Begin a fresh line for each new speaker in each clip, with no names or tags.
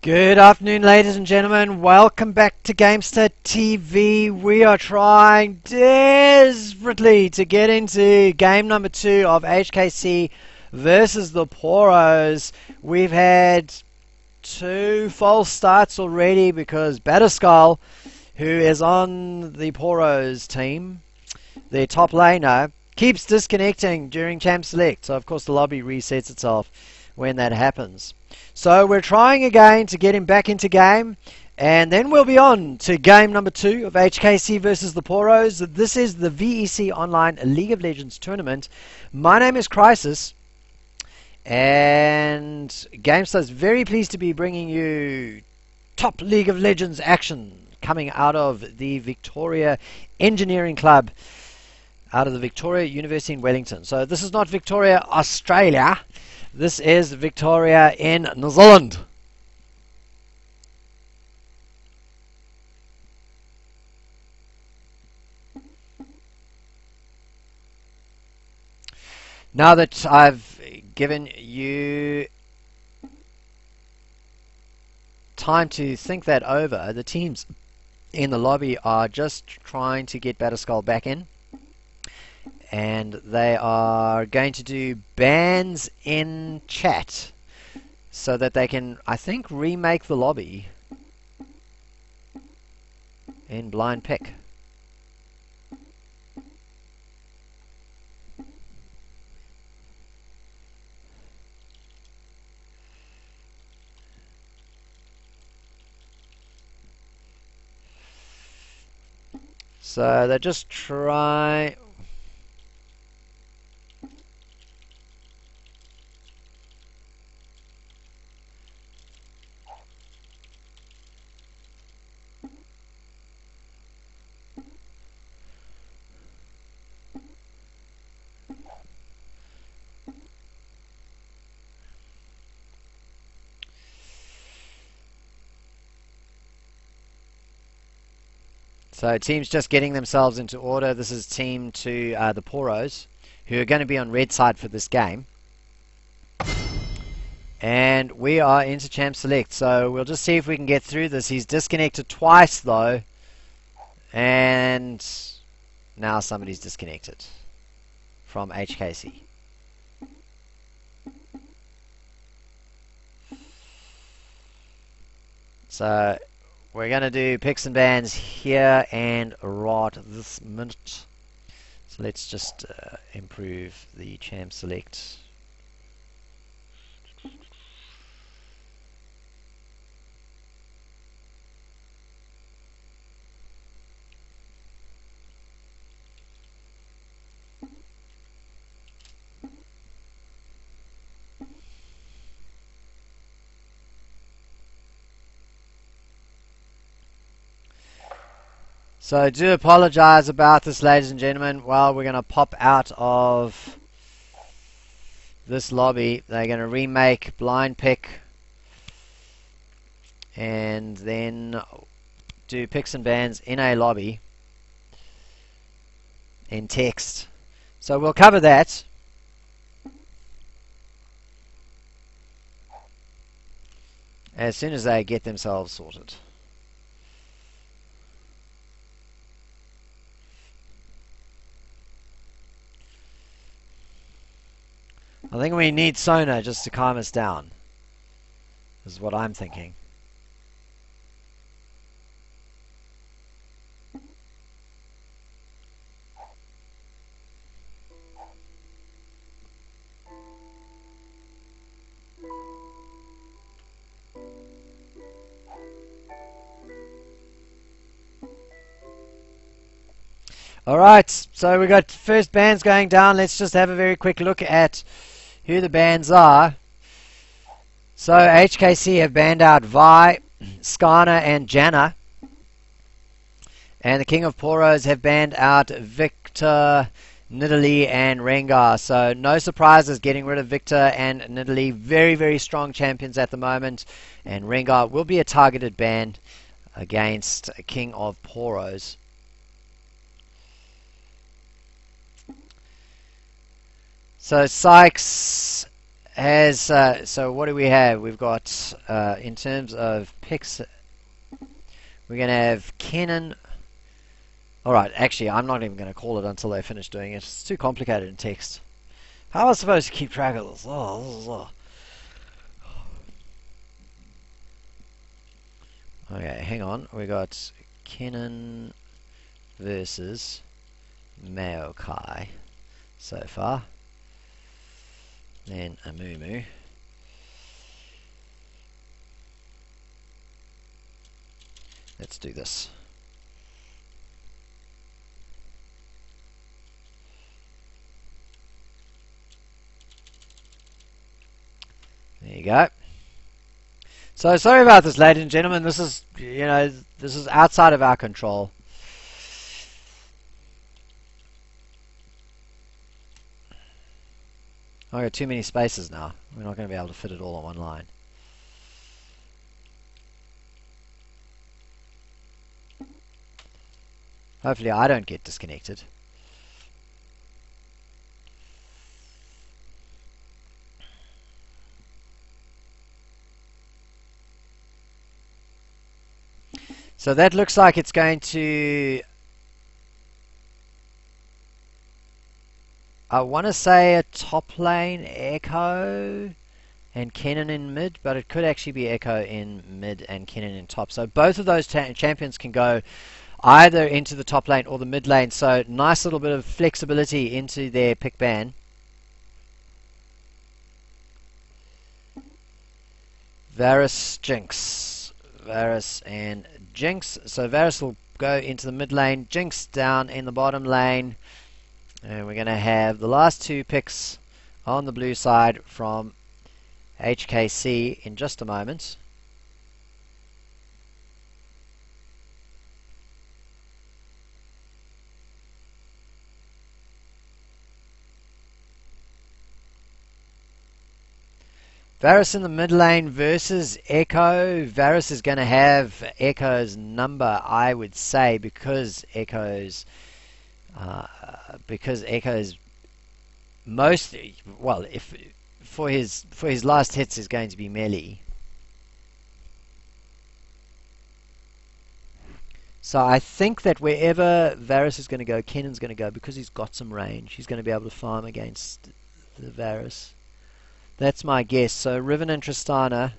Good afternoon, ladies and gentlemen. Welcome back to Gamestah TV. We are trying desperately to get into game number 2 of HKAYCEE versus the Poros. We've had 2 false starts already because Batterskull, who is on the Poros team, their top laner, keeps disconnecting during Champ Select. So of course the lobby resets itself when that happens. So we're trying again to get him back into game, and then we'll be on to game number 2 of HKAYCEE versus the Poros. This is the VEC Online League of Legends Tournament. My name is HKAYCEE, and Gamestah is very pleased to be bringing you top League of Legends action coming out of the Victoria Engineering Club, out of the Victoria University in Wellington. So this is not Victoria, Australia. This is Victoria in New Zealand. Now that I've given you time to think that over, the teams in the lobby are just trying to get Batterskull back in. And they are going to do bans in chat so that they can, I think, remake the lobby in blind pick. So they're just trying. So teams just getting themselves into order. This is team to the Poros, who are going to be on red side for this game. And we are into Champ Select, so we'll just see if we can get through this. He's disconnected twice though, and now somebody's disconnected from HKAYCEE. So we're going to do picks and bans here and right this minute. So let's just improve the Champ Select. So I do apologize about this, ladies and gentlemen. Well, we're going to pop out of this lobby. They're going to remake blind pick and then do picks and bans in a lobby in text. So we'll cover that. As soon as they get themselves sorted. I think we need Sona just to calm us down, is what I'm thinking. Alright, so we got first bans going down. Let's just have a very quick look at who the bans are. So HKAYCEE have banned out Vi, Skana and Janna. And the King of Poros have banned out Victor, Nidalee and Rengar. So no surprises getting rid of Victor and Nidalee. Very, very strong champions at the moment. And Rengar will be a targeted ban against King of Poros. So Sykes has so what do we have? We've got in terms of picks, we're going to have Kennen. Alright, actually I'm not even going to call it until they finish doing it. It's too complicated in text. How am I supposed to keep track of this? Okay, hang on. We got Kennen versus Maokai so far. Then Amumu. Let's do this. There you go. So sorry about this, ladies and gentlemen. This is, this is outside of our control. I've got too many spaces now. We're not going to be able to fit it all on one line. Hopefully I don't get disconnected. So that looks like it's going to, I want to say a top lane Echo and Kennen in mid, but it could actually be Echo in mid and Kennen in top. So both of those champions can go either into the top lane or the mid lane. So nice little bit of flexibility into their pick ban. Varus, Jinx. Varus and Jinx. So Varus will go into the mid lane, Jinx down in the bottom lane, and we're going to have the last two picks on the blue side from HKAYCEE in just a moment. Varus in the mid lane versus Echo. Varus is going to have Echo's number, I would say, because Echo's most, well, if for his last hits is going to be melee. So I think that wherever Varus is going to go, Kennen's going to go, because he's got some range. He's going to be able to farm against the Varus. That's my guess. So Riven and Tristana.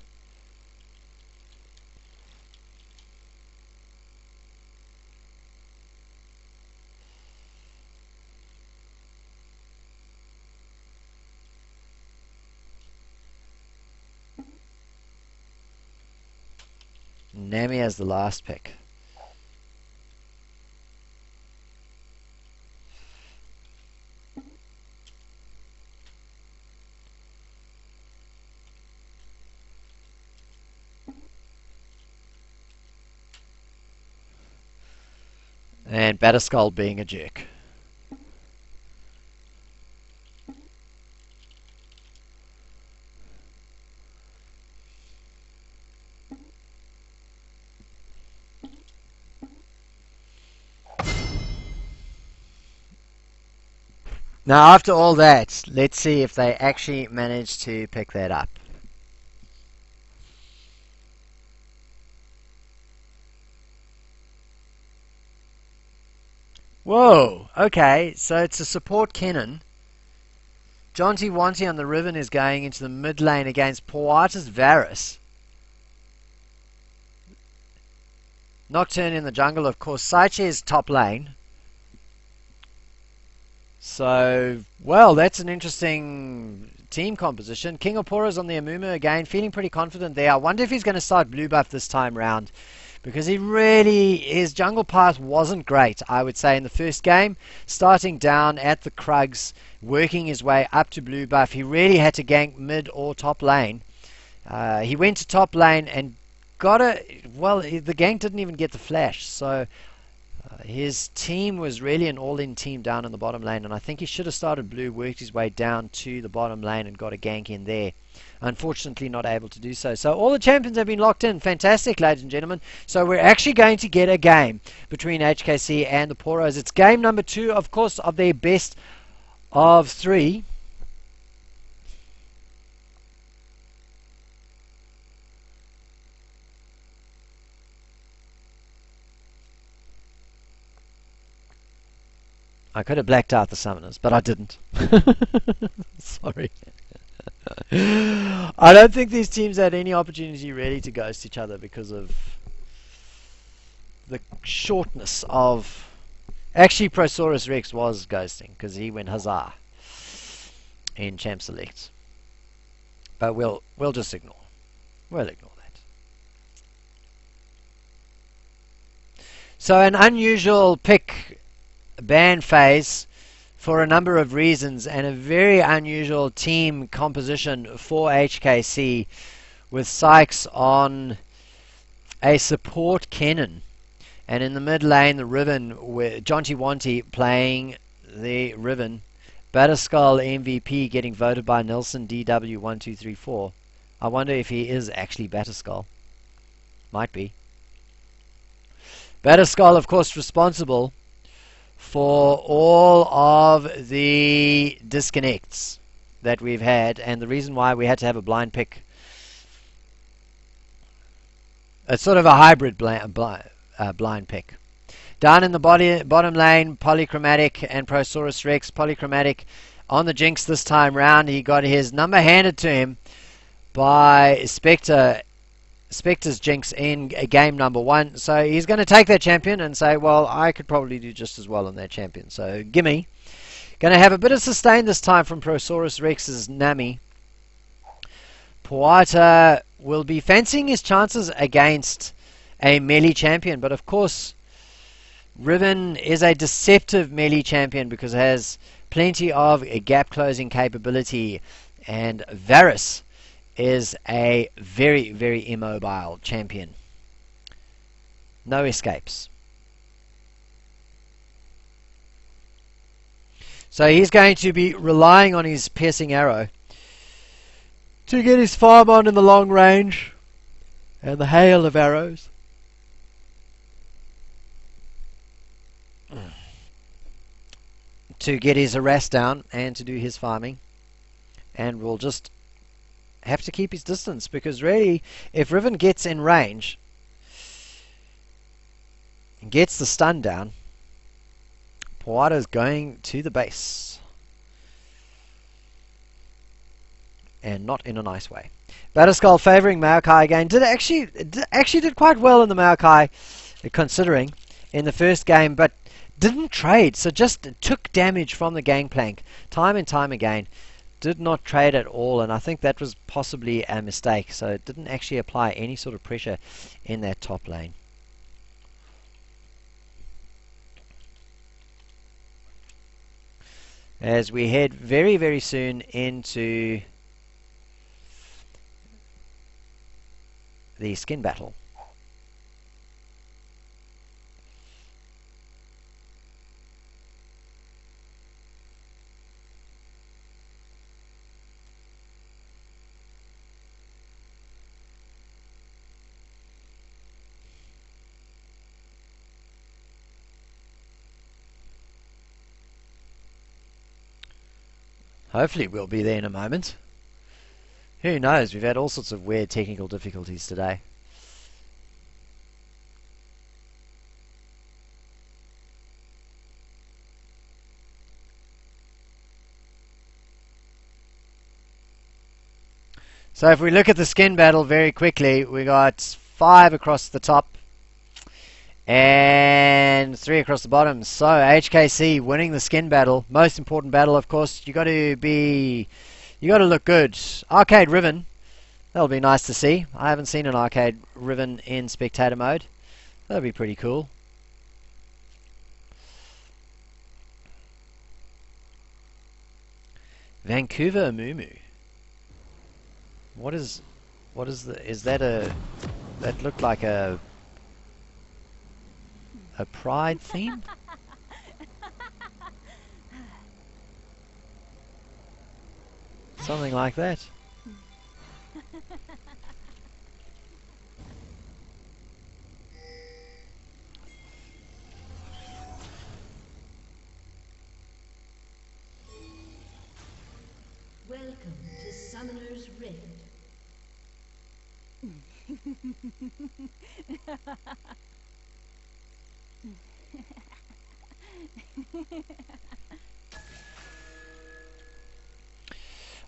Nami as the last pick. And Batterskull being a jerk. Now, after all that, let's see if they actually manage to pick that up. Whoa, okay, so it's a support Kennen. Jonty Wanty on the Riven is going into the mid lane against Poatis Varus. Nocturne in the jungle, of course. Saiche is top lane. So, well, that's an interesting team composition. King of Poros on the Amumu again, feeling pretty confident there. I wonder if he's going to start blue buff this time round, because his jungle path wasn't great, I would say, in the first game. Starting down at the Krugs, working his way up to blue buff. He really had to gank mid or top lane. He went to top lane and got the gank didn't even get the flash, so his team was really an all-in team down in the bottom lane, and I think he should have started blue, worked his way down to the bottom lane and got a gank in there. Unfortunately not able to do so. So all the champions have been locked in. Fantastic, ladies and gentlemen. So we're actually going to get a game between HKAYCEE and the Poros. It's game number 2, of course, of their best of 3. I could have blacked out the summoners, but I didn't. Sorry. I don't think these teams had any opportunity really to ghost each other because of the shortness of... Actually, Prosaurus Rex was ghosting because he went huzzah in Champ Select. But we'll just ignore. We'll ignore that. So an unusual pick ban phase for a number of reasons, and a very unusual team composition for HKC, with Sykes on a support Kennen, and in the mid lane the Riven with Jonty Wanty playing the Riven. Batterskull MVP getting voted by Nelson DW1234. I wonder if he is actually Batterskull. Might be. Batterskull, of course, responsible for all of the disconnects that we've had, and the reason why we had to have a blind pick. It's sort of a hybrid blind pick. Down in the bottom lane, Polychromatic and Prosaurus Rex. Polychromatic on the Jinx this time round. He got his number handed to him by Spectre. Spectre's Jinx in game number 1. So he's going to take that champion and say, well, I could probably do just as well on that champion. So gimme. Going to have a bit of sustain this time from Prosaurus Rex's Nami. Poata will be fancying his chances against a melee champion, but of course Riven is a deceptive melee champion because it has plenty of gap closing capability, and Varus is a very, very immobile champion. No escapes. So he's going to be relying on his piercing arrow to get his farm on in the long range and the hail of arrows. To get his harass down and to do his farming. And we'll just have to keep his distance, because really, if Riven gets in range and gets the stun down, Poata's going to the base. And not in a nice way. Batterskull favouring Maokai again. Actually did quite well in the Maokai, considering, in the first game, but didn't trade, so just took damage from the gangplank time and time again. Did not trade at all, and I think that was possibly a mistake. So it didn't actually apply any sort of pressure in that top lane. As we head very, very soon into the skin battle. Hopefully we'll be there in a moment. Who knows? We've had all sorts of weird technical difficulties today. So if we look at the skin battle very quickly, we got 5 across the top and 3 across the bottom. So HKC winning the skin battle. Most important battle, of course. You got to look good. Arcade Riven, that'll be nice to see. I haven't seen an Arcade Riven in spectator mode. That'll be pretty cool. Vancouver Amumu. Is that look like a pride theme? Something like that.
Welcome to Summoner's Rift.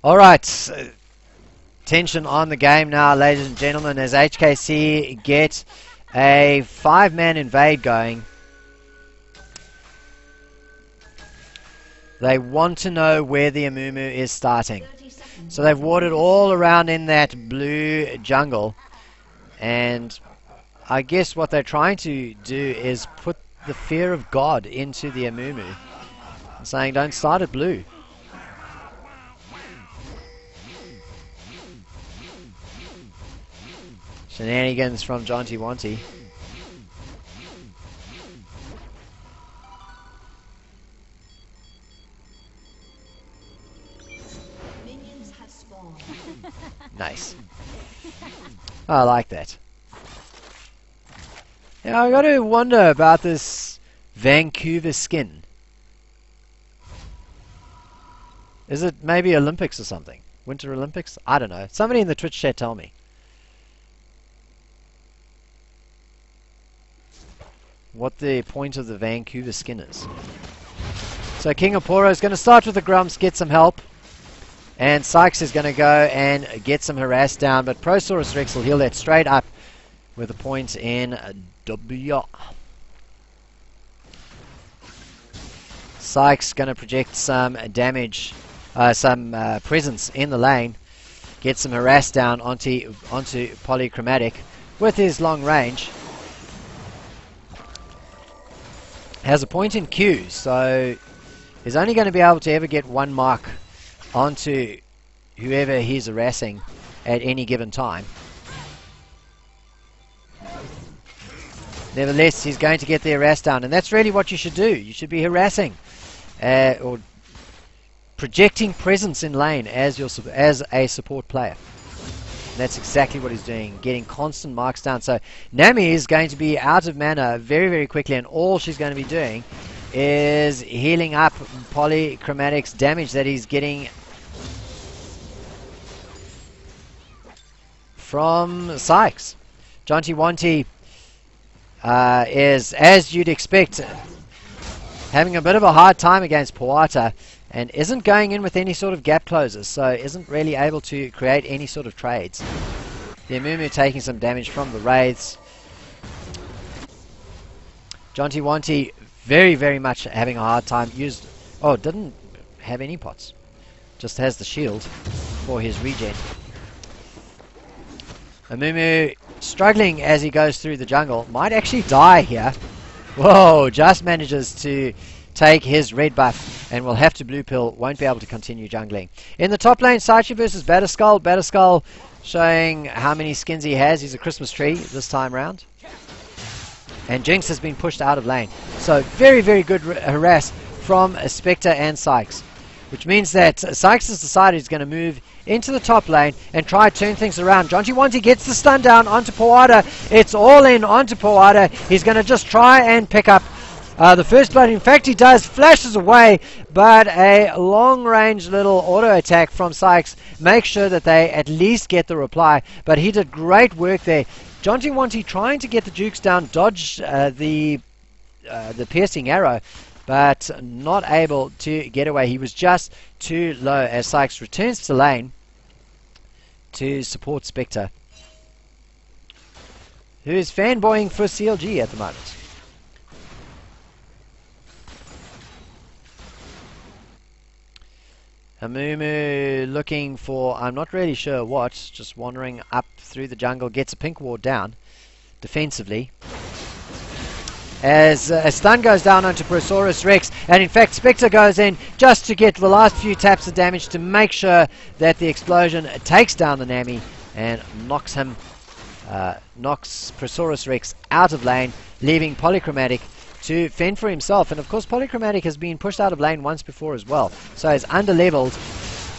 Alright, tension on the game now, ladies and gentlemen, as HKC get a 5-man invade going. They want to know where the Amumu is starting. So they've warded all around in that blue jungle. And I guess what they're trying to do is put the fear of God into the Amumu. Saying, don't start at blue. Shenanigans from Jonty Wanty.
Minions have spawned.
Nice. I like that. Yeah, I gotta wonder about this Vancouver skin. Is it maybe Olympics or something? Winter Olympics? I don't know. Somebody in the Twitch chat tell me. What the point of the Vancouver skin is. So King of Poros is going to start with the Grumps, get some help. And Sykes is going to go and get some harass down. But Prosaurus Rex will heal that straight up with a point in W. Sykes going to project some damage, some presence in the lane. Get some harass down onto Polychromatic with his long range. Has a point in Q, so he's only going to be able to ever get one mark onto whoever he's harassing at any given time. Nevertheless, he's going to get the harass down, and that's really what you should do. You should be harassing or projecting presence in lane as a support player. And that's exactly what he's doing, getting constant marks down. So Nami is going to be out of mana very, very quickly, and all she's going to be doing is healing up Polychromatic's damage that he's getting from Sykes. Jonty Wanty is, as you'd expect, having a bit of a hard time against Poata, and isn't going in with any sort of gap closes, so isn't really able to create any sort of trades. The Amumu taking some damage from the Wraiths. Jonty Wanty very, very much having a hard time. Didn't have any pots. Just has the shield for his regen. Amumu struggling as he goes through the jungle. Might actually die here. Whoa, just manages to take his red buff and will have to blue pill, won't be able to continue jungling. In the top lane, Saichi versus Batterskull. Batterskull showing how many skins he has. He's a Christmas tree this time round. And Jinx has been pushed out of lane. So very, very good harass from Spectre and Sykes. Which means that Sykes has decided he's going to move into the top lane and try to turn things around. Jonty Wanty gets the stun down onto Poata. It's all in onto Poata. He's going to just try and pick up the first blood. In fact, he does, flashes away, but a long-range little auto-attack from Sykes makes sure that they at least get the reply. But he did great work there. Jonty Wanty trying to get the Dukes down, dodge the piercing arrow, but not able to get away. He was just too low as Sykes returns to lane to support Spectre, who is fanboying for CLG at the moment. Amumu looking for, I'm not really sure what, just wandering up through the jungle, gets a pink ward down defensively. As a stun goes down onto Prosaurus Rex, and in fact Spectre goes in just to get the last few taps of damage to make sure that the explosion takes down the Nami and knocks Prosaurus Rex out of lane, leaving Polychromatic to fend for himself. And of course Polychromatic has been pushed out of lane once before as well, so he's under-leveled.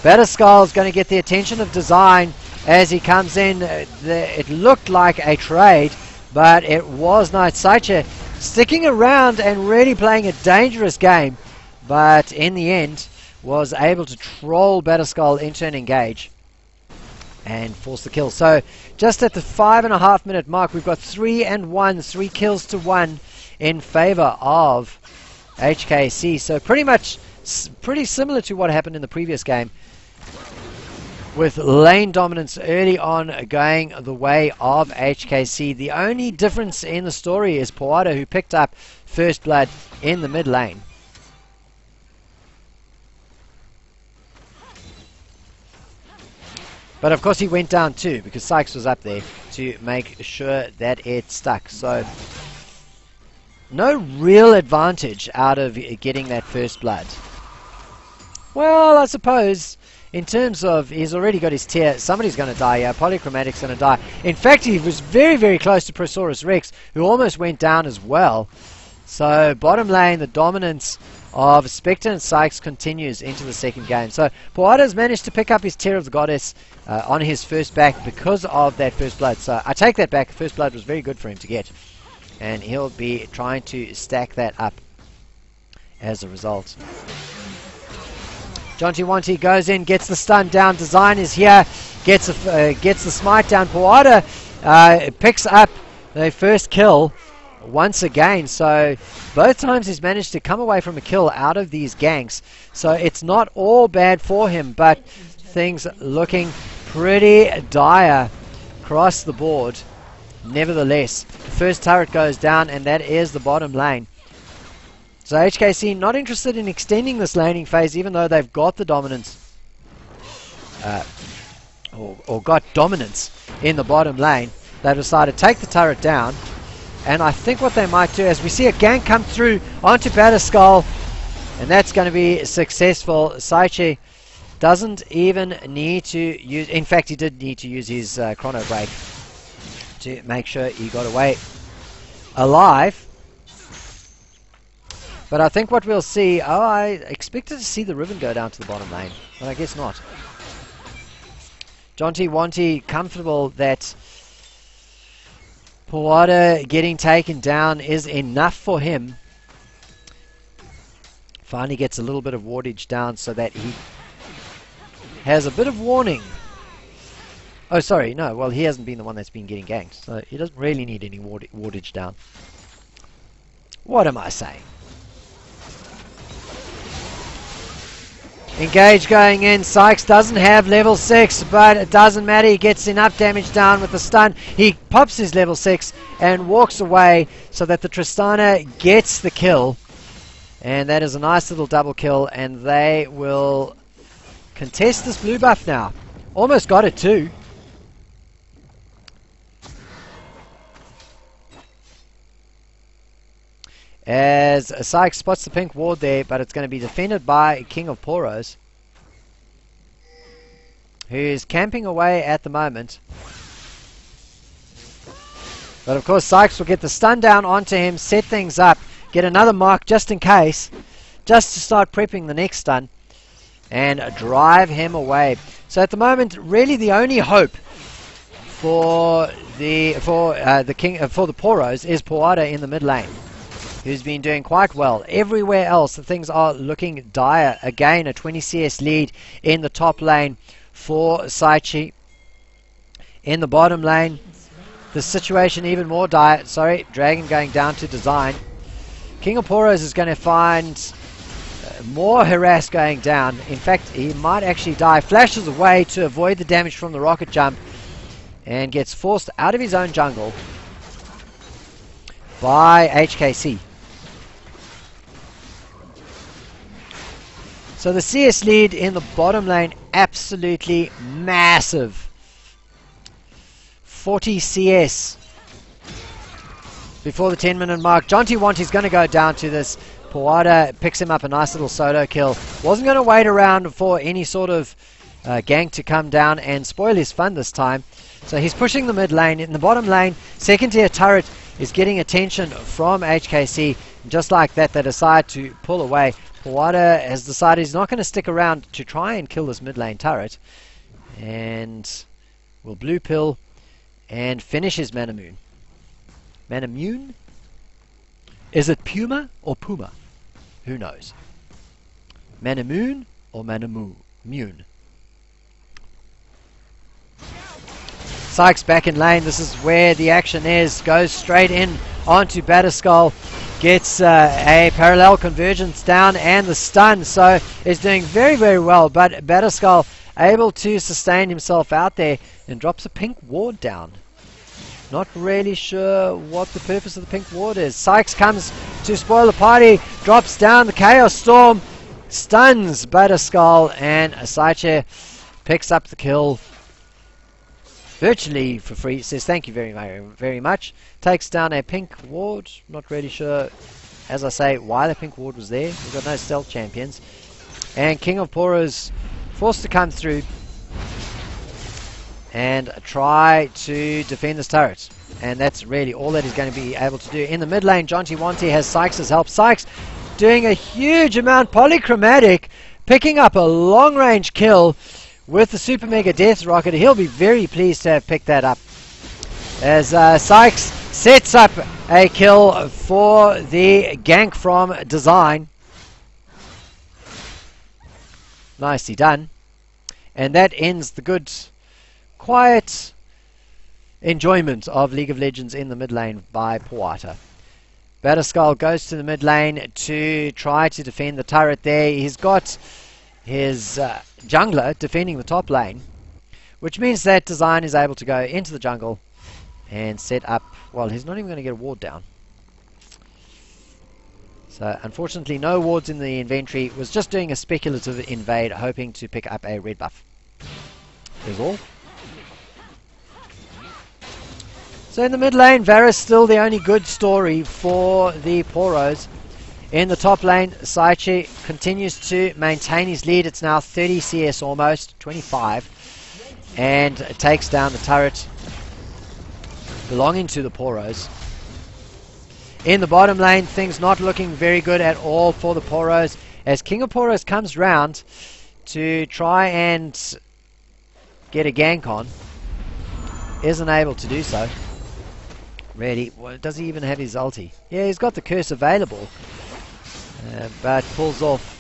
Batterskull's going to get the attention of Design as he comes in. It looked like a trade, but it was not. Saichi sticking around and really playing a dangerous game, but in the end was able to troll Batterskull into an engage and force the kill. So just at the 5.5 minute mark, we've got 3 kills to 1 in favor of HKAYCEE. So pretty similar to what happened in the previous game, with lane dominance early on going the way of HKAYCEE. The only difference in the story is Poros, who picked up first blood in the mid lane. But of course he went down too, because Sykes was up there to make sure that it stuck. So no real advantage out of getting that first blood. Well, I suppose in terms of he's already got his tier, somebody's going to die here. Polychromatic's going to die. In fact, he was very, very close to Prosaurus Rex, who almost went down as well. So bottom lane, the dominance of Spectre and Sykes continues into the second game. So Poros managed to pick up his Tear of the Goddess on his first back because of that first blood. So I take that back. First blood was very good for him to get, and he'll be trying to stack that up as a result. Jonty Wanty goes in, gets the stun down. Design is here, gets the smite down. Poros picks up the first kill once again. So both times he's managed to come away from a kill out of these ganks. So it's not all bad for him, but things looking pretty dire across the board. Nevertheless, the first turret goes down, and that is the bottom lane. So HKAYCEE not interested in extending this laning phase, even though they've got the dominance, or got dominance in the bottom lane. They decided to take the turret down, and I think what they might do, as we see a gank come through onto Batterskull, and that's going to be successful. HKAYCEE doesn't even need to use, in fact he did need to use his chrono break to make sure he got away alive. But I think what we'll see, I expected to see the Riven go down to the bottom lane, but I guess not. Jonty Wanty comfortable that Poros getting taken down is enough for him. Finally gets a little bit of wardage down so that he has a bit of warning. Oh, sorry, no, well, he hasn't been the one that's been getting ganked, so he doesn't really need any wardage down. What am I saying? Engage going in. Sykes doesn't have level 6, but it doesn't matter. He gets enough damage down with the stun. He pops his level 6 and walks away so that the Tristana gets the kill. And that is a nice little double kill, and they will contest this blue buff now. Almost got it too. As Sykes spots the pink ward there, but it's going to be defended by King of Poros, who's camping away at the moment. But of course Sykes will get the stun down onto him, set things up, get another mark just in case, just to start prepping the next stun, and drive him away. So at the moment, really the only hope for the Poros is Poros in the mid lane, who's been doing quite well. Everywhere else, the things are looking dire. Again, a 20 CS lead in the top lane for HKAYCEE. In the bottom lane, the situation even more dire. Sorry, Dragon going down to Design. King of Poros is going to find more harass going down. In fact, he might actually die. Flashes away to avoid the damage from the rocket jump, and gets forced out of his own jungle by HKAYCEE. So the CS lead in the bottom lane, absolutely massive. 40 CS before the 10-minute mark. Jonty Wanty's going to go down to this. Poros picks him up a nice little solo kill. Wasn't going to wait around for any sort of gank to come down and spoil his fun this time. So he's pushing the mid lane. In the bottom lane, second tier turret is getting attention from HKAYCEE. Just like that, they decide to pull away. Poros has decided he's not going to stick around to try and kill this mid lane turret, and will blue pill and finish his Manamoon. Manamoon? Is it Puma or Puma? Who knows? Manamoon or Manamoon? Sykes back in lane. This is where the action is. Goes straight in onto Batterskull. gets a parallel convergence down and the stun, so is doing very, very well. But Batterskull able to sustain himself out there and drops a pink ward down. Not really sure what the purpose of the pink ward is. Sykes comes to spoil the party, drops down the Chaos Storm, stuns Batterskull, and HKAYCEE picks up the kill virtually for free. Says thank you very much. Takes down a pink ward. Not really sure, as I say, why the pink ward was there. We've got no stealth champions. And King of Poros forced to come through and try to defend this turret. And that's really all that he's going to be able to do. In the mid lane, Jonty Wanty has Sykes' help. Sykes doing a huge amount, polychromatic, picking up a long range kill with the Super Mega Death Rocket. He'll be very pleased to have picked that up, as Sykes sets up a kill for the gank from Design. Nicely done. And that ends the good, quiet enjoyment of League of Legends in the mid lane by Poata. Batterskull goes to the mid lane to try to defend the turret there. He's got his jungler defending the top lane, which means that Design is able to go into the jungle and set up, well, he's not even going to get a ward down. So unfortunately no wards in the inventory. Was just doing a speculative invade, hoping to pick up a red buff. Is all. So in the mid lane, Varus still the only good story for the Poros. In the top lane, HKAYCEE continues to maintain his lead. It's now 30 CS almost, 25. And takes down the turret belonging to the Poros. In the bottom lane, things not looking very good at all for the Poros, as King of Poros comes round to try and get a gank on. Isn't able to do so. Really, well, does he even have his ulti? Yeah, he's got the curse available, but pulls off.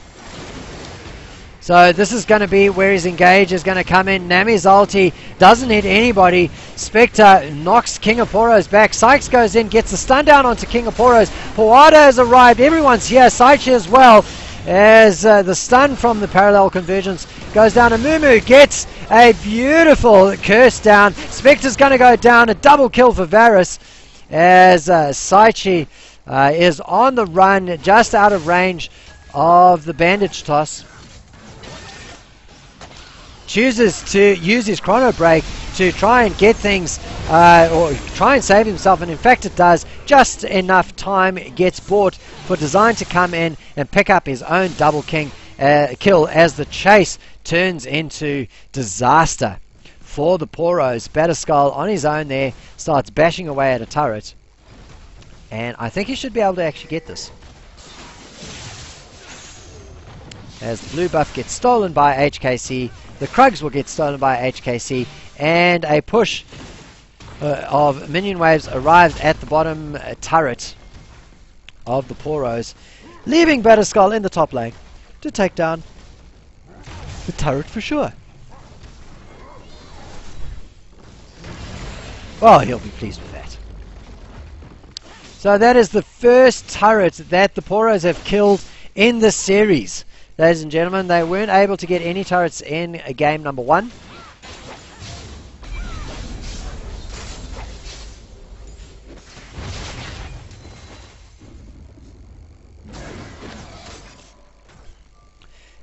So this is going to be where his engage is going to come in. Nami's ulti doesn't hit anybody. Spectre knocks King of Poros back. Sykes goes in, gets the stun down onto King of Poros. Poata has arrived. Everyone's here. HKAYCEE as well, as the stun from the parallel convergence goes down. And Mumu gets a beautiful curse down. Spectre's going to go down. A double kill for Varus, as HKAYCEE is on the run, just out of range of the bandage toss. Chooses to use his chrono break to try and get things, or try and save himself, and in fact it does. Just enough time gets bought for Design to come in and pick up his own double kill, as the chase turns into disaster for the Poros. Batterskull on his own there starts bashing away at a turret, and I think he should be able to actually get this, as the blue buff gets stolen by HKAYCEE. The Krugs will get stolen by HKAYCEE, and a push of minion waves arrives at the bottom turret of the Poros, leaving Batterskull in the top lane to take down the turret for sure. Oh, he'll be pleased with that. So that is the first turret that the Poros have killed in this series. Ladies and gentlemen, they weren't able to get any turrets in game number 1.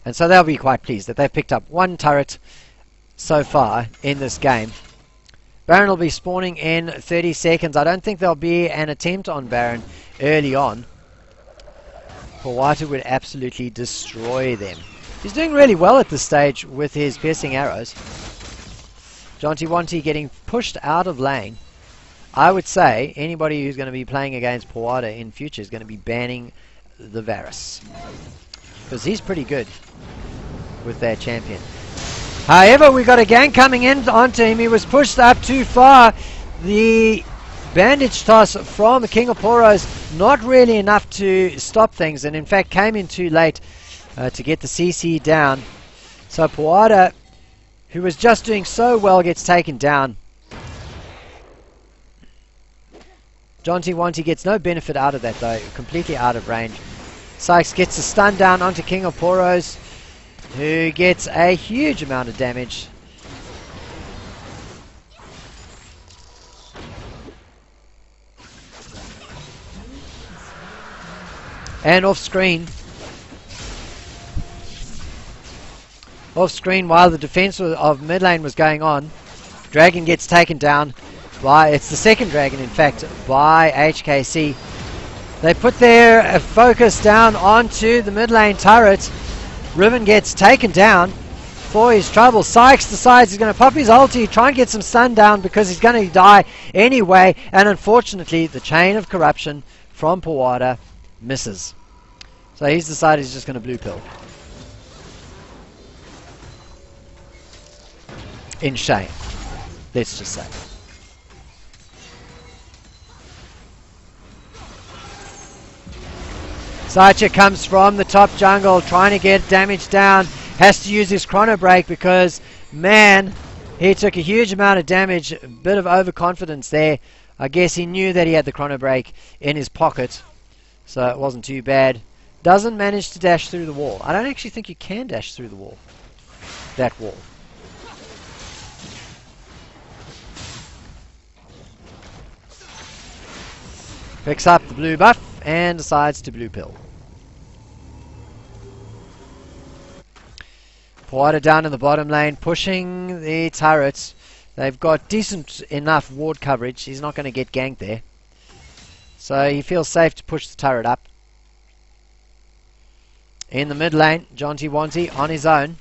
And so they'll be quite pleased that they've picked up 1 turret so far in this game. Baron will be spawning in 30 seconds. I don't think there'll be an attempt on Baron early on. Poata would absolutely destroy them. He's doing really well at this stage with his piercing arrows. Jonty Wanty getting pushed out of lane. I would say anybody who's going to be playing against Poata in future is going to be banning the Varus, because he's pretty good with their champion. However, we got a gank coming in onto him. He was pushed up too far. The bandage toss from the King of Poros, not really enough to stop things, and in fact came in too late to get the CC down. So Poata, who was just doing so well, gets taken down. Jonty Wanty gets no benefit out of that though, completely out of range. Sykes gets a stun down onto King of Poros, who gets a huge amount of damage. And off screen, while the defense of mid lane was going on, Dragon gets taken down by, it's the second Dragon in fact, by HKAYCEE. They put their focus down onto the mid lane turret. Riven gets taken down for his trouble. Sykes decides he's going to pop his ulti, try and get some stun down because he's going to die anyway, and unfortunately the chain of corruption from Powada misses. So he's decided he's just going to blue pill. In shame, let's just say. Saicha comes from the top jungle trying to get damage down, has to use his chrono break because, man, he took a huge amount of damage, a bit of overconfidence there. I guess he knew that he had the chrono break in his pocket, so it wasn't too bad. Doesn't manage to dash through the wall. I don't actually think you can dash through the wall. That wall. Picks up the blue buff and decides to blue pill. Powada down in the bottom lane, pushing the turrets. They've got decent enough ward coverage. He's not going to get ganked there. So he feels safe to push the turret up. In the mid lane, Jonty Wanty on his own.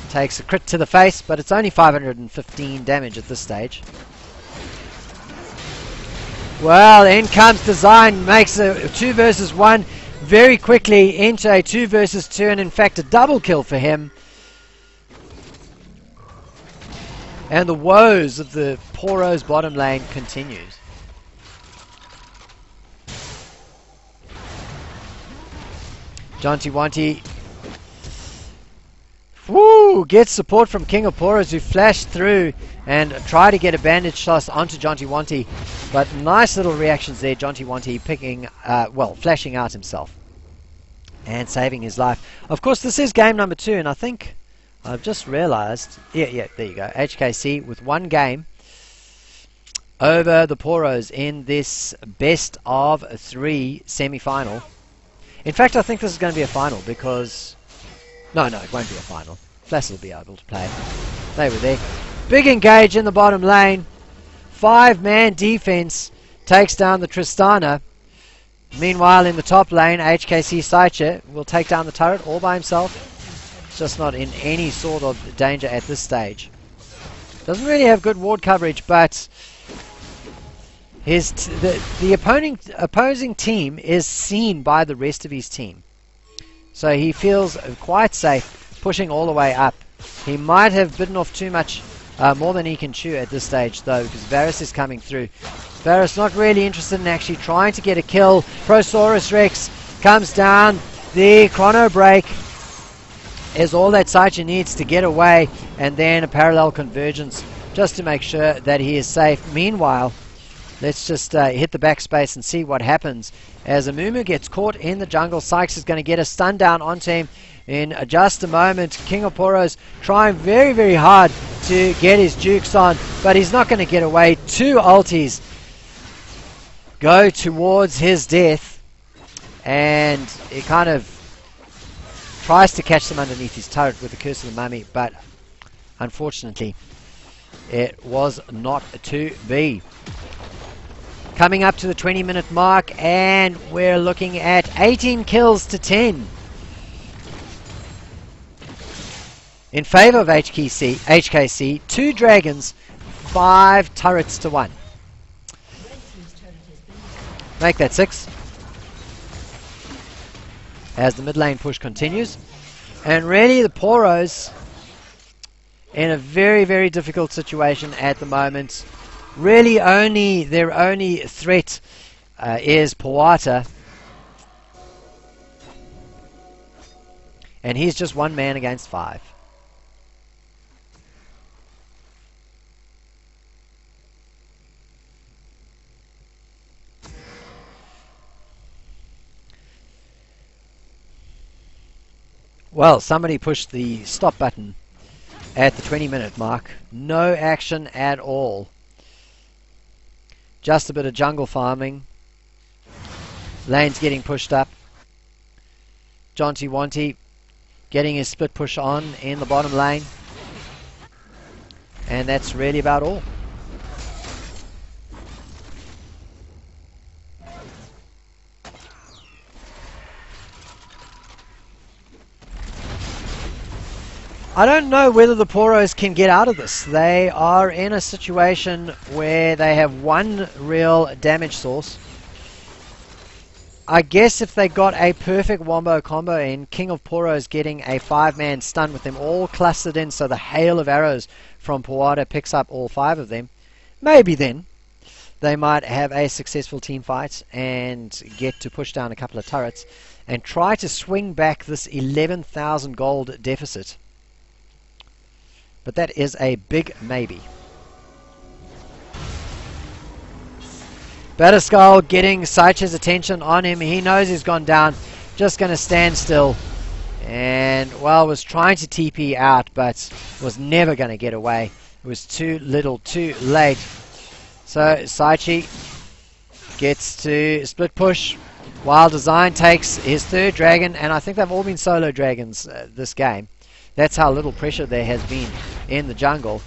Takes a crit to the face, but it's only 515 damage at this stage. Well, in comes Design, makes a 2 versus 1 very quickly into a 2 versus 2, and in fact a double kill for him. And the woes of the Poros bottom lane continues. Jonty Wanty gets support from King of Poros, who flashed through and tried to get a bandage toss onto Jonty Wanty, but nice little reactions there. Jonty Wanty picking, flashing out himself and saving his life. Of course, this is game number 2, and I think I've just realized, yeah, there you go, HKAYCEE with 1 game over the Poros in this best of 3 semi-final. In fact, I think this is going to be a final because... No, it won't be a final. Flash will be able to play. They were there. Big engage in the bottom lane. 5-man defense takes down the Tristana. Meanwhile, in the top lane, HKAYCEE Saicha will take down the turret all by himself. Just not in any sort of danger at this stage. Doesn't really have good ward coverage, but the opposing team is seen by the rest of his team. So he feels quite safe pushing all the way up. He might have bitten off too much, more than he can chew at this stage though, because Varus is coming through. Varus not really interested in actually trying to get a kill. Prosaurus Rex comes down. The chrono break is all that Saicha needs to get away, and then a parallel convergence just to make sure that he is safe. Meanwhile, let's just hit the backspace and see what happens. As Amumu gets caught in the jungle, Sykes is going to get a stun down onto him in just a moment. King of Poros trying very, very hard to get his jukes on, but he's not going to get away. 2 ultis go towards his death, and he kind of tries to catch them underneath his turret with the Curse of the Mummy, but unfortunately it was not to be. Coming up to the 20-minute mark, and we're looking at 18 kills to 10 in favor of HKAYCEE. 2 dragons, 5 turrets to 1. Make that 6 as the mid lane push continues. And really the Poros in a very, very difficult situation at the moment. Really their only threat is Powada, and he's just 1 man against 5. Well, somebody pushed the stop button at the 20-minute mark. No action at all. Just a bit of jungle farming. Lane's getting pushed up. Jonty Wanty getting his split push on in the bottom lane. And that's really about all. I don't know whether the Poros can get out of this. They are in a situation where they have one real damage source. I guess if they got a perfect wombo combo in, King of Poros getting a 5-man stun with them all clustered in, so the hail of arrows from Powada picks up all 5 of them, maybe then they might have a successful team fight and get to push down a couple of turrets and try to swing back this 11,000 gold deficit. But that is a big maybe. Batterskull getting Saicha's attention on him. He knows he's gone down. Just going to stand still. And, well, was trying to TP out, but was never going to get away. It was too little, too late. So, Saichi gets to split push. Wild Design takes his 3rd dragon, and I think they've all been solo dragons this game. That's how little pressure there has been in the jungle.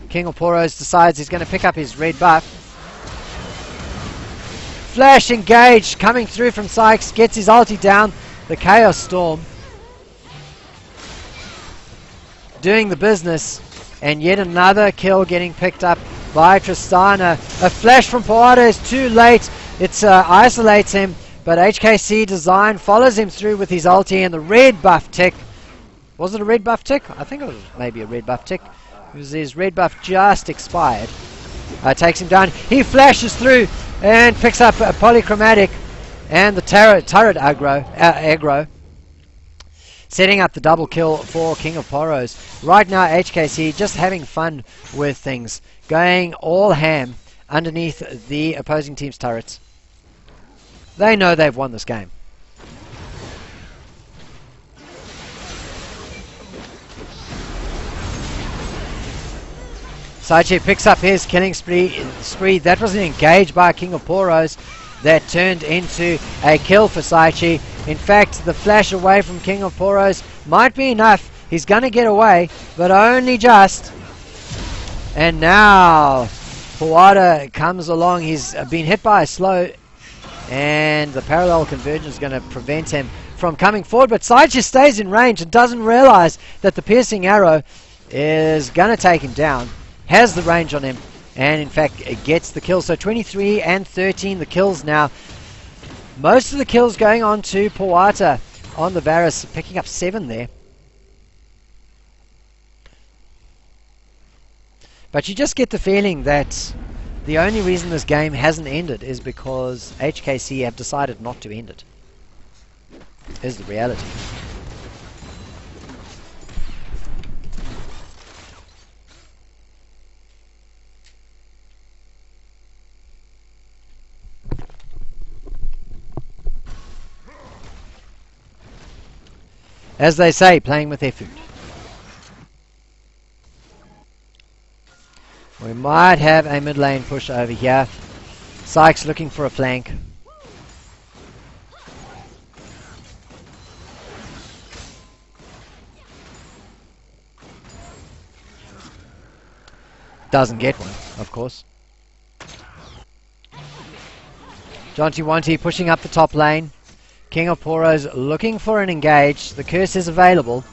King of Poros decides he's going to pick up his red buff. Flash engaged coming through from Sykes. Gets his ulti down. The Chaos Storm doing the business. And yet another kill getting picked up by Tristana. A flash from Powada is too late. It isolates him. But HKC Design follows him through with his ulti and the red buff tick. Was it a red buff tick? I think it was maybe a red buff tick. Because his red buff just expired. Takes him down. He flashes through and picks up a polychromatic and the turret aggro. Setting up the double kill for King of Poros. Right now HKC just having fun with things. Going all ham underneath the opposing team's turrets. They know they've won this game. Saichi picks up his killing spree. That was an engage by King of Poros that turned into a kill for Saichi. In fact, the flash away from King of Poros might be enough. He's going to get away, but only just. And now Powada comes along. He's been hit by a slow, and the parallel convergence is going to prevent him from coming forward. But Saichi stays in range and doesn't realize that the piercing arrow is going to take him down. Has the range on him, and in fact gets the kill. So 23 and 13 the kills now. Most of the kills going on to Powada on the Varus, picking up 7 there. But you just get the feeling that the only reason this game hasn't ended is because HKC have decided not to end it. Is the reality. As they say, playing with their food. We might have a mid lane push over here. Sykes looking for a flank. Doesn't get one, of course. Jonty Wanty pushing up the top lane. King of Poros looking for an engage. The curse is available.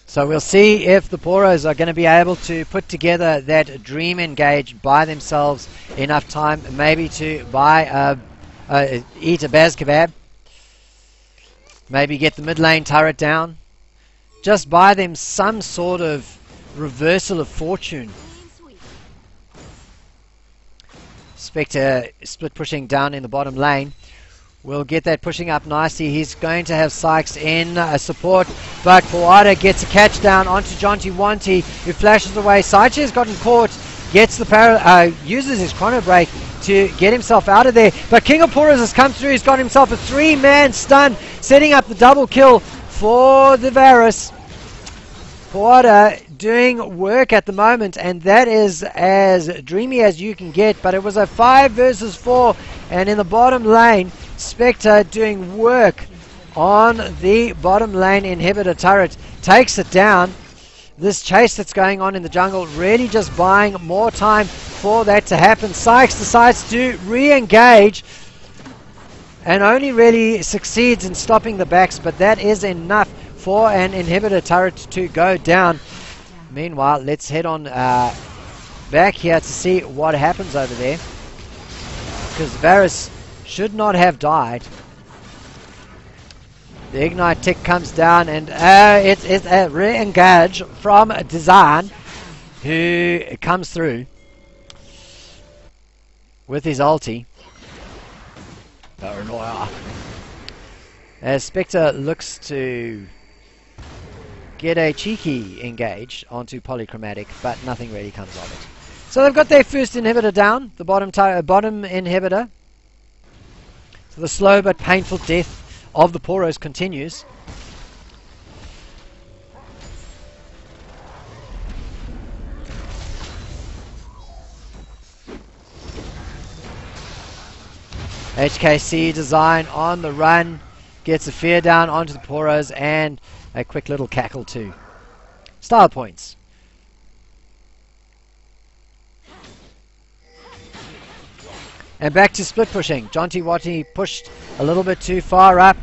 So we'll see if the Poros are going to be able to put together that dream engage, buy themselves enough time maybe to buy eat a Baz Kebab. Maybe get the mid lane turret down. Just buy them some sort of reversal of fortune. Spectre split pushing down in the bottom lane. We'll get that pushing up nicely. He's going to have Sykes in support, but Powada gets a catch down onto Jonty Wanty, who flashes away. Saichi has gotten caught, gets the uses his chrono break to get himself out of there. But King of Poros has come through. He's got himself a 3-man stun, setting up the double kill for the Varus. Porter doing work at the moment, and that is as dreamy as you can get. But it was a 5 versus 4, and in the bottom lane, Spectre doing work on the bottom lane inhibitor turret. Takes it down. This chase that's going on in the jungle really just buying more time for that to happen. Sykes decides to re-engage and only really succeeds in stopping the backs, but that is enough for an inhibitor turret to go down. Meanwhile, let's head on back here to see what happens over there, because Varus should not have died. The Ignite tick comes down, and it's a re-engage from Design, who comes through with his ulti. Paranoia. As Spectre looks to get a cheeky engage onto Polychromatic, but nothing really comes of it. So they've got their first inhibitor down, the bottom inhibitor. So the slow but painful death of the Poros continues. HKAYCEE Design on the run, gets a fear down onto the Poros, and a quick little cackle too. Style points. And back to split pushing. Jonty Watty pushed a little bit too far up.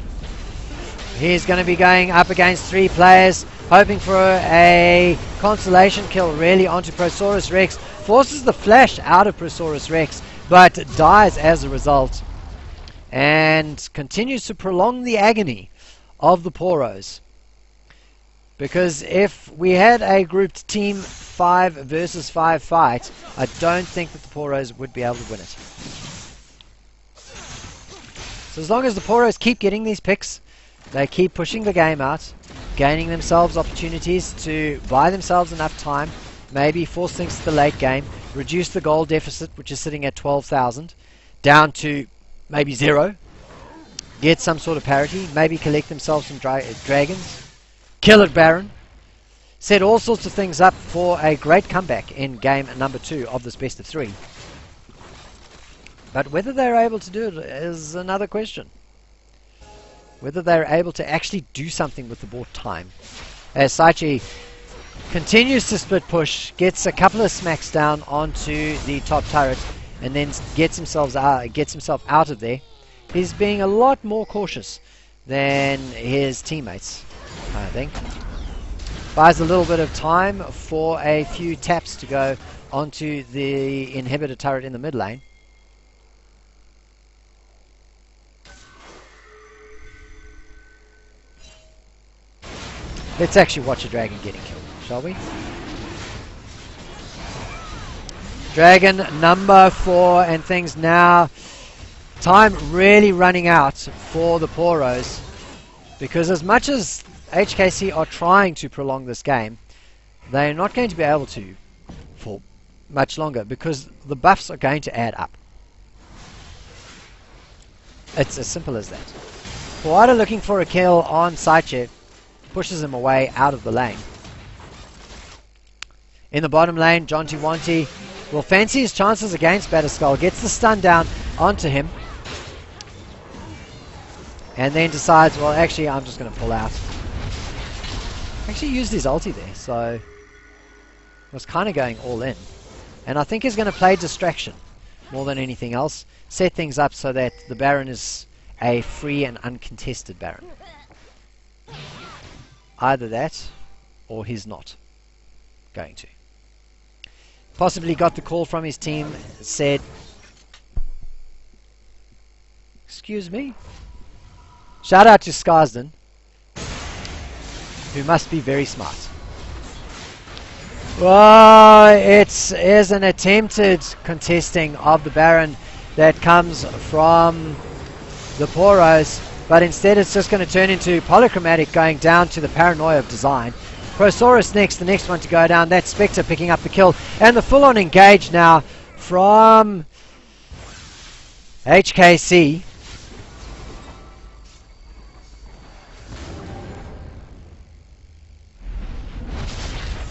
He's going to be going up against 3 players, hoping for a consolation kill really onto Prosaurus Rex. Forces the flash out of Prosaurus Rex, but dies as a result. And continues to prolong the agony of the Poros. Because if we had a grouped team 5 versus 5 fight, I don't think that the Poros would be able to win it. So as long as the Poros keep getting these picks, they keep pushing the game out, gaining themselves opportunities to buy themselves enough time, maybe force things to the late game, reduce the gold deficit, which is sitting at 12,000, down to maybe 0, get some sort of parity, maybe collect themselves some dragons, kill it Baron, set all sorts of things up for a great comeback in game number 2 of this best of 3. But whether they're able to do it is another question. Whether they're able to actually do something with the bought time. As Saichi continues to split push, gets a couple of smacks down onto the top turret, and then gets himself out of there. He's being a lot more cautious than his teammates, I think. Buys a little bit of time for a few taps to go onto the inhibitor turret in the mid lane. Let's actually watch a dragon getting killed, shall we? Dragon number 4, and things now. Time really running out for the Poros, because as much as HKAYCEE are trying to prolong this game, they're not going to be able to for much longer, because the buffs are going to add up. It's as simple as that. Kawada looking for a kill on Saiche, pushes him away out of the lane. In the bottom lane, Jonty Wanty will fancy his chances against Batterskull, gets the stun down onto him, and then decides, well, actually, I'm just going to pull out. Actually used his ulti there, so was kind of going all in. And I think he's going to play distraction more than anything else, set things up so that the Baron is a free and uncontested Baron. Either that, or he's not going to. Possibly got the call from his team, said, excuse me? Shout out to Scarsden, who must be very smart. Well, it is an attempted contesting of the Baron that comes from the Poros, but instead it's just going to turn into Polychromatic going down to the Paranoia of Design. Prosaurus next, the next one to go down. That's Spectre picking up the kill, and the full-on engage now from HKC.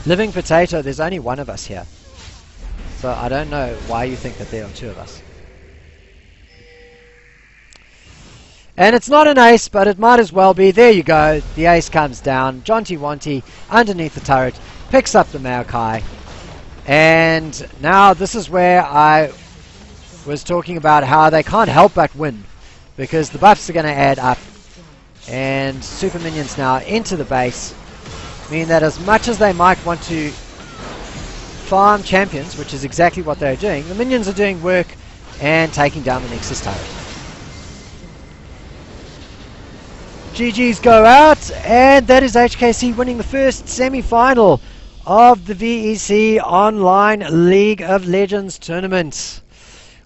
Living Potato, there's only one of us here. So I don't know why you think that there are two of us. And it's not an ace, but it might as well be. There you go. The ace comes down. Jonty Wanty underneath the turret. Picks up the Maokai. And now this is where I was talking about how they can't help but win. Because the buffs are going to add up. And super minions now into the base. Meaning that as much as they might want to farm champions, which is exactly what they're doing, the minions are doing work and taking down the Nexus turret. GG's go out, and that is HKC winning the first semi-final of the VEC Online League of Legends Tournament.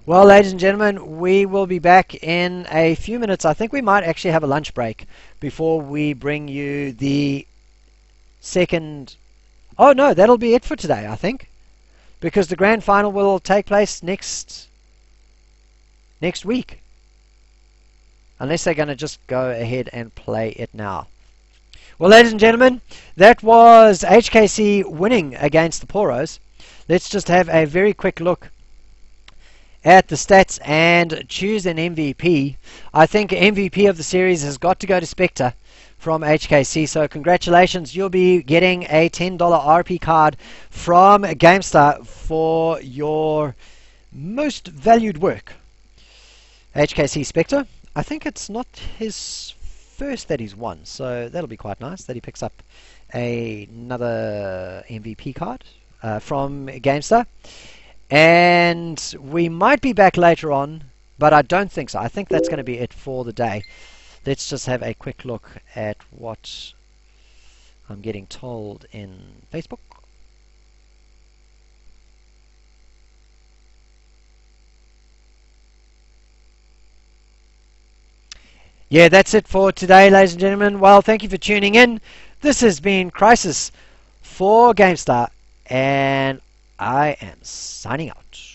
Well, ladies and gentlemen, we will be back in a few minutes. I think we might actually have a lunch break before we bring you the second... Oh no, that'll be it for today, I think. Because the grand final will take place next week. Unless they're going to just go ahead and play it now. Well, ladies and gentlemen, that was HKC winning against the Poros. Let's just have a very quick look at the stats and choose an MVP. I think MVP of the series has got to go to Spectre from HKC. So congratulations, you'll be getting a $10 RP card from Gamestah for your most valued work. HKC Spectre. I think it's not his first that he's won, so that'll be quite nice that he picks up another MVP card from Gamestah. And we might be back later on, but I don't think so. I think that's going to be it for the day. Let's just have a quick look at what I'm getting told in Facebook. Yeah, that's it for today, ladies and gentlemen. Well, thank you for tuning in. This has been HKAYCEE for Gamestah, and I am signing out.